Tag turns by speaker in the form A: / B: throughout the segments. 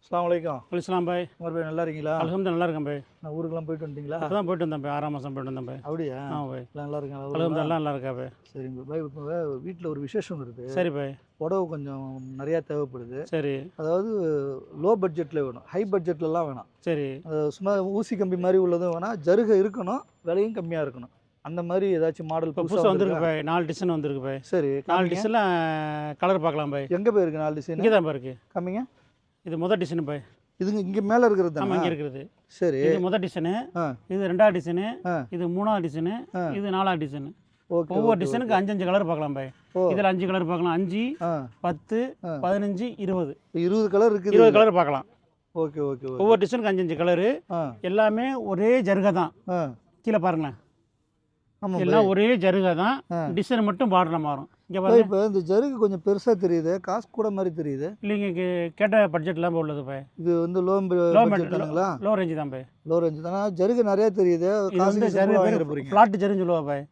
A: அஸ்ஸலாமு அலைக்கும்.
B: இஸ்லாம் பாய்.
A: உமர் பாய் நல்லா இருக்கீங்களா?
B: அல்ஹம்துலில்லாஹ் நல்லா இருக்கேன் பாய்.
A: நான் ஊருக்கெல்லாம் போயிட்டு வந்துட்டீங்களா?
B: இப்போ தான் போயிட்டு வந்தேன் பாய். 6 மாதம் போயிட்டு வந்தேன் பாய்.
A: அப்படியா?
B: பாய்.
A: நல்லா இருக்கேன்.
B: அல்ஹம்துலில்லாஹ் நல்லா இருக்கா பாய்.
A: சரிங்க பாய். இப்போ வீட்டில் ஒரு விசேஷம் இருக்குது.
B: சரி பாய்.
A: புடவை கொஞ்சம் நிறையா தேவைப்படுது.
B: சரி.
A: அதாவது லோ பட்ஜெட்டில் வேணும், ஹை பட்ஜெட்லலாம் வேணாம்.
B: சரி.
A: சும்மா ஊசி கம்பி மாதிரி உள்ளதும் வேணாம், ஜருகை இருக்கணும், விலையும் கம்மியாக இருக்கணும். அந்த மாதிரி ஏதாச்சும் மாடல்
B: இப்போ புதுசாக வந்திருக்கு பாய். 4 டிசைன் வந்திருக்கு பாய்.
A: சரி.
B: 4 டிசைனில் கலர் பார்க்கலாம் பாய்.
A: எங்கே போய் இருக்குது 4 டிசைன்?
B: இங்கே தான் பாய் இருக்குது.
A: கம்மிங்க.
B: இது முதல் டிசைனு பாய்.
A: இதுங்க இங்கே மேலே இருக்கிறது?
B: ஆமாம், இங்கே இருக்கிறது.
A: சரி.
B: இது முதல் டிசைனு, இது 2வது டிசைனு, இது 3வது டிசைனு, இது 4வது டிசைனு.
A: ஓகே.
B: ஒவ்வொரு டிசைனுக்கு 5 கலர் பார்க்கலாம் பாய். இதில் 5 கலர் பார்க்கலாம். 5, 10, 15, 20.
A: 20 கலர் இருக்குது.
B: 20 கலர் பார்க்கலாம்.
A: Okay okay.
B: ஒவ்வொரு டிசைனுக்கு 5 கலரு. எல்லாமே ஒரே ஜருகை தான். கீழே பாருங்களேன், எல்லாம் ஒரே ஜருகை தான். டிசைன் மட்டும் பார்டரில் மாறும். இங்கே பாருங்க.
A: இப்போ இந்த ஜருகு கொஞ்சம் பெருசாக தெரியுது, காசு கூட மாதிரி தெரியுது.
B: இல்லைங்க, கேட்ட பட்ஜெட்லாம் உள்ளது பாய்.
A: இது வந்து லோ பட்ஜெட்டுங்களா?
B: லோ ரேஞ்சு தான் பாய்.
A: லோ ரேஞ்சு தானே. ஜருகு நிறையா தெரியுது.
B: காசு ஜருகு ஃப்ளாட் ஜருன்னு சொல்லுவா பாய்.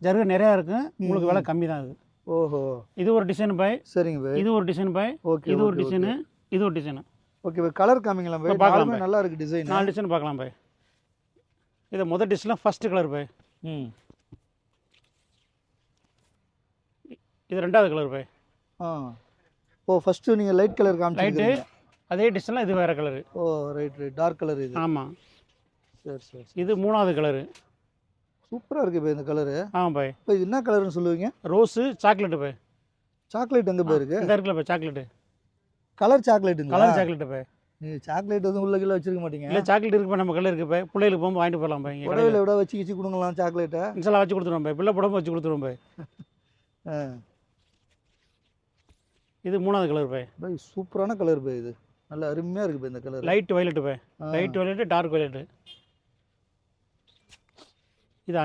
B: ஜருகு நிறையா இருக்கும், உங்களுக்கு விலை கம்மி தான் அது. ஓஹோ. இது ஒரு டிசைன் பாய்.
A: சரிங்க பாய்.
B: இது ஒரு டிசைன் பாய். ஓகே. இது ஒரு டிசைனு, இது ஒரு டிசைனு.
A: Okay bye. கலர் காமிங்களா பாய்?
B: பார்க்கலாம்.
A: நல்லா இருக்குது டிசைன்.
B: 4 டிசைன் பார்க்கலாம் பாய். இது முதல் டிசைனில் ஃபஸ்ட்டு கலர் பாய். இது 2வது கலர் பாய்.
A: ஓ, ஃபஸ்ட்டு நீங்கள் லைட் கலர் காமிச்சிருக்கீங்க.
B: லைட்டு அதே டிசைனில் இது வேறு கலரு.
A: ஓ ரைட் ரைட். டார்க் கலர் இது.
B: ஆமாம்.
A: சரி சரி.
B: இது 3வது கலரு.
A: சூப்பராக இருக்குது பாய் இந்த கலரு.
B: ஆமாம் பாய்.
A: இப்போ இது என்ன கலர்னு சொல்லுவீங்க?
B: ரோஸு சாக்லேட்டு பாய்.
A: சாக்லேட் எங்கே போய் இருக்குது?
B: இந்த இருக்குல்ல பாய் சாக்லேட்டு.
A: கலர் சாக்லேட்டுங்க.
B: கலர் சாக்லேட்டு பாய்.
A: நீங்கள் சாக்லேட் எதுவும் உள்ள கிலோ வச்சிருக்க மாட்டீங்க?
B: இல்லை, சாக்லேட் இருக்கு பாய். நம்ம கலர் இருக்குது பாய். பிள்ளைகளுக்கு போகும்போது வாங்கிட்டு போகலாம் பாய்.
A: புடவையில் விட வச்சு கிச்சு கொடுங்கலாம் சாக்லேட்டை.
B: இன்ஷால்லா வச்சு கொடுத்துருவோம் பாய். பிள்ளை புடவை வச்சு கொடுத்துருவோம் பாய். இது 3வது கலர் பாய்.
A: பாய் சூப்பரான கலர் பாய். இது நல்ல அருமையாக இருக்குது பாய் இந்த கலர்.
B: லைட் வயலட்டு பாய். Light violet, dark violet. இது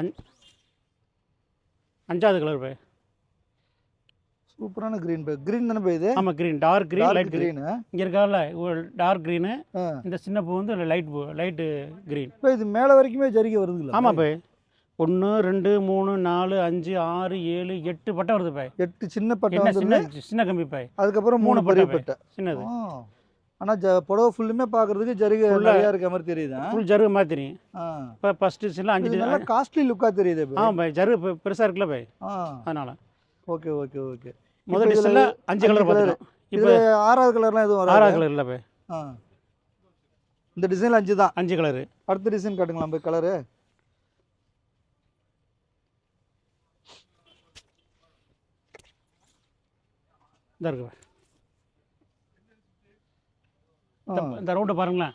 B: 5வது கலர் பாய்.
A: சூப்பரான க்ரீன் பாய். க்ரீன் தானே பாய் இது?
B: ஆமாம், green. Dark green, light green. இங்கே இருக்கால டார்க் க்ரீனு, இந்த சின்ன பூ வந்து லைட்டு க்ரீன்.
A: இப்போ இது மேலே வரைக்குமே ஜரிகை வருதுங்களா?
B: ஆமாம் பாய். 1, 2, 3, 4, 5, 6, 7, 8 பட்டை வருது பாய். 8
A: சின்ன பட்டை.
B: சின்ன கம்பி பாய்.
A: அதுக்கப்புறம் 3 பெரிய பட்டை.
B: சின்னது.
A: ஆனால் புடவை ஃபுல்லுமே பார்க்குறதுக்கு ஜரிகை நிறையா இருக்க மாதிரி தெரியுது.
B: ஃபுல் ஜருகு மாதிரி தெரியும். இப்போ ஃபஸ்ட்டு டிசைனில் 5
A: நல்லா காஸ்ட்லி லுக்காக தெரியுது பாய்.
B: ஆமாம் பாய். ஜருகு பெருசாக இருக்குல்ல பாய், அதனால்.
A: Okay okay okay.
B: முதல் டிசைனில் 5 கலர் பார்த்துட்டோம்.
A: இப்போ 6வது கலர்லாம் எதுவும் வராது?
B: 6வது கலர் இல்லை பாய்.
A: இந்த டிசைனில் 5 தான்.
B: 5 கலரு.
A: அடுத்த டிசைன் காட்டுங்களா பாய் கலரு?
B: இதாக இருக்கு பாய். இந்த ரவுண்டை பாருங்களேன்.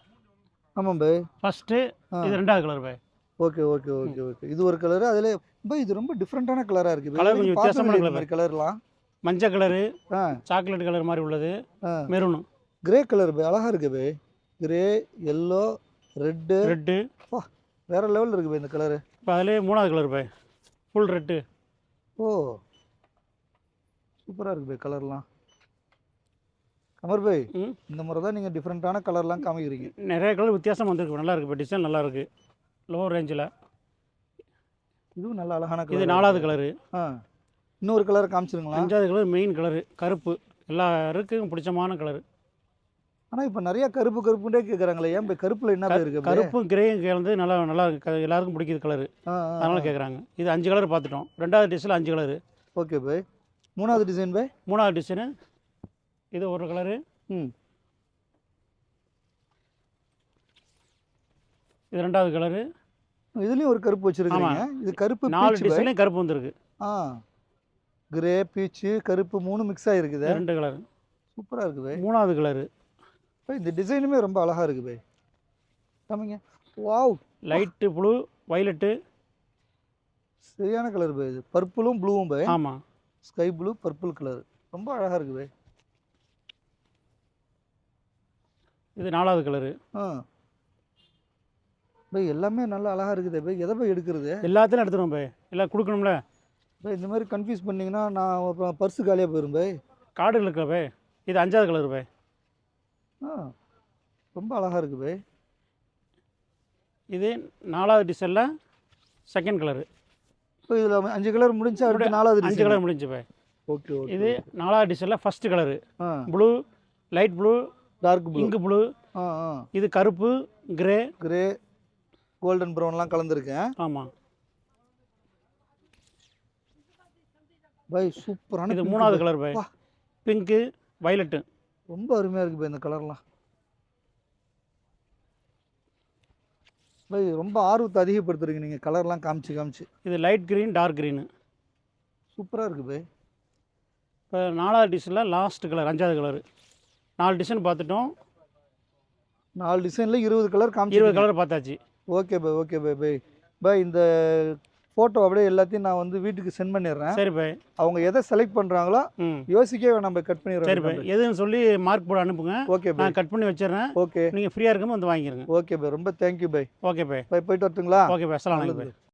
A: ஆமாம் பாய்.
B: ஃபஸ்ட்டு இது 2வது கலர் பாய்.
A: Okay okay okay okay. இது ஒரு கலரு. அதில் பாய் இது ரொம்ப டிஃப்ரெண்ட்டான கலராக இருக்குது.
B: கலர் கொஞ்சம் வித்தியாசமான கலர்.
A: கலர்லாம்
B: மஞ்சள் கலரு, சாக்லேட் கலர் மாதிரி உள்ளது, மெரூனு,
A: கிரே கலர் பாய். அழகாக இருக்குது பாய். Grey, yellow, red. வா, வேறு லெவலில் இருக்குது பாய் இந்த கலரு.
B: இப்போ அதிலே 3வது கலர் பாய். Full red.
A: ஓ சூப்பராக இருக்குது பாய் கலர்லாம். கமர் பாய், இந்த முறை தான் நீங்கள் டிஃப்ரெண்ட்டான கலர்லாம் காமிக்கிறீங்க.
B: நிறைய கலர் வித்தியாசம் வந்திருக்கு. நல்லா இருக்குது பாய். டிசைன் நல்லா இருக்குது. லோ ரேஞ்சில்.
A: இதுவும் நல்ல அழகான கலர்.
B: இது 4வது கலரு.
A: இன்னொரு கலர் காமிச்சிருங்களா?
B: 5வது கலர் மெயின் கலரு, கருப்பு. எல்லாருக்கும் பிடிச்சமான கலரு.
A: ஆனால் இப்போ நிறையா கருப்புண்டே கேட்குறாங்களே, ஏன் போய் கருப்பில் என்ன இருக்குது?
B: கருப்பும் கிரேயும் கலந்து நல்லா இருக்குது. எல்லாருக்கும் பிடிக்கிது கலரு, அதனால் கேட்குறாங்க. இது 5 கலர் பார்த்துட்டோம். 2வது டிசைனில் 5 கலரு.
A: Okay bye. 3வது டிசைன் பாய்.
B: 3வது டிசைனு இது ஒரு கலரு. இது 2வது கலரு.
A: இதுலேயும் ஒரு கருப்பு வச்சுருக்காங்க. இது கருப்பு.
B: 4 டிசைன்லேயும் கருப்பு வந்துருக்கு.
A: கிரே, பீச்சு, கருப்பு 3 மிக்ஸ் ஆகிருக்குது.
B: 2 கலர்.
A: சூப்பராக இருக்குது பாய்.
B: 3வது கலரு.
A: இந்த டிசைனுமே ரொம்ப அழகாக இருக்குது பாய். காமிங்க. வாவ்.
B: Light blue, violet.
A: சரியான கலர் பாய். இது பர்பிளும் ப்ளூவும் பாய்.
B: ஆமாம்.
A: ஸ்கை ப்ளூ, பர்பிள் கலர் ரொம்ப அழகாக இருக்குது பாய்.
B: இது 4வது கலரு.
A: பாய் எல்லாமே நல்லா அழகாக இருக்குது பாய். எதை போய் எடுக்கிறது?
B: எல்லாத்தையும் எடுத்துருவோம் பாய். எல்லாம் கொடுக்கணும்ல
A: பாய். இந்த மாதிரி கன்ஃபியூஸ் பண்ணிங்கன்னா நான் அப்புறம் பர்ஸு காலியாக போயிடும் பாய்.
B: கார்டு இருக்கா பாய். இது 5வது கலர் பாய்.
A: ரொம்ப அழகாக இருக்குது பாய்.
B: இது 4வது டிசைனில் செகண்ட் கலரு.
A: இப்போ இதில் 5 கலர் முடிஞ்சு அடுத்து 4வது
B: 5 கலர் முடிஞ்சு பாய்.
A: Okay okay.
B: இது 4வது டிசைனில் first colour. Blue, light blue,
A: dark blue,
B: இங்கு ப்ளூ,
A: ஆ ஆ
B: இது கருப்பு, கிரே.
A: கிரே, கோல்டன் ப்ரௌன்லாம் கலந்துருக்கேன்.
B: ஆமாம்.
A: பை சூப்பரான
B: இது
A: pink
B: 3வது
A: பை.
B: கலர் பை.
A: வா,
B: பிங்க்கு, வயலட்டு.
A: ரொம்ப அருமையாக இருக்குது பை இந்த கலர்லாம். பை ரொம்ப ஆர்வத்தை அதிகப்படுத்துறீங்க நீங்கள் கலர்லாம் காமிச்சு காமிச்சு.
B: இது லைட் க்ரீன், டார்க் க்ரீனு.
A: சூப்பராக இருக்குது பை.
B: இப்போ 4வது டிஷ்ஷில் லாஸ்ட் கலர் 5வது கலரு. 4 டிசைன் பார்த்துட்டோம்.
A: 4 டிசைனில் 20 கலர்
B: 20
A: காமிச்சு.
B: கலர் பார்த்தாச்சு.
A: Okay bye, okay bye. Bye bye இந்த ஃபோட்டோ அப்படியே எல்லாத்தையும் நான் வந்து வீட்டுக்கு சென்ட் பண்ணிடுறேன்.
B: சரி பை.
A: அவங்க எதை செலக்ட் பண்ணுறாங்களோ
B: ம்
A: யோசிக்கவே வேணாம் பை, கட்
B: சரி பை.
A: பண்ணிடுறேன்.
B: எதுன்னு சொல்லி மார்க் போட அனுப்புங்க.
A: ஓகே பை,
B: நான் கட் பண்ணி வச்சிடுறேன்.
A: ஓகே
B: நீங்கள் ஃப்ரீயாக இருக்கும்போது வந்து வாங்கிக்கிறங்க.
A: ஓகே பை, ரொம்ப thank you bye.
B: Okay bye.
A: Bye போயிட்டு வரட்டுங்களா?
B: Okay bye. அஸ்ஸலாமு அலைக்கும் பை.